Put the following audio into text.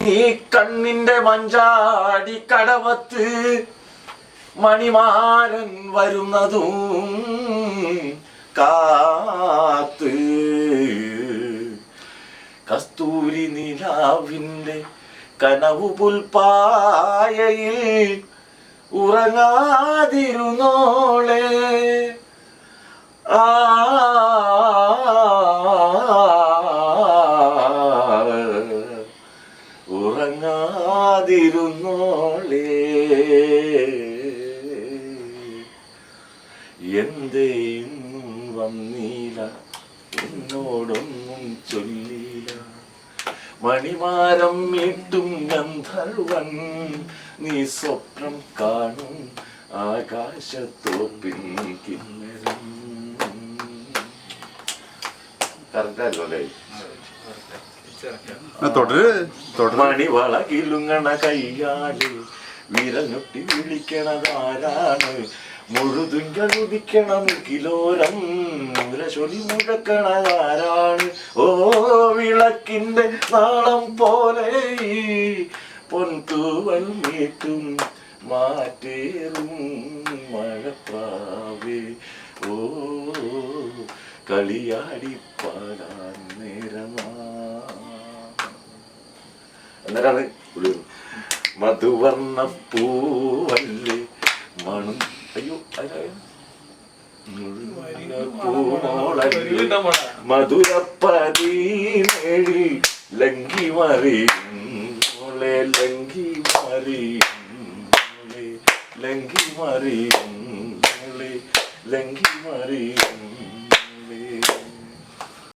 ഈ കണ്ണിന്റെ മഞ്ചാടി കടവത്ത് മണിമാരൻ വരുന്നതും കാത്ത് കസ്തൂരി നിലാവിന്റെ കനവു പുൽപ്പായയിൽ ഉറങ്ങാതിരുന്നോളെ ഉറങ്ങാതിരുന്നോളെ എന്തേ ഇന്നും വന്നീല എന്നോടൊന്നും ചൊല്ലില മണിമാരം മീട്ടും ഗന്ധർവൻ നീ സ്വപ്നം കാണും ആകാശത്തോപ്പിൻ കിന്നരം. കറക്റ്റല്ലേ? മണിവള കിലുങ്ങണ കയ്യാല് വിരഞ്ഞൊട്ടി വിളിക്കണതാരാണ്? മുഴുതുങ്കലുദിക്കണം കിലോരം മുരശൊലി മുഴക്കണതാരാണ്? ഓ വിളക്കിന്റെ നാളം പോലെ പൊൻതൂവൽ മീട്ടും മാറ്റേറും മഴപ്പാവേ ഓ കളിയാടി പാടാൻ നേരമാ. അന്നേരാണ് മധുവർണ്ണ പൂവല്ലേ മണും അയ്യോ മധുരപ്പതിനേഴി ലങ്കി മറി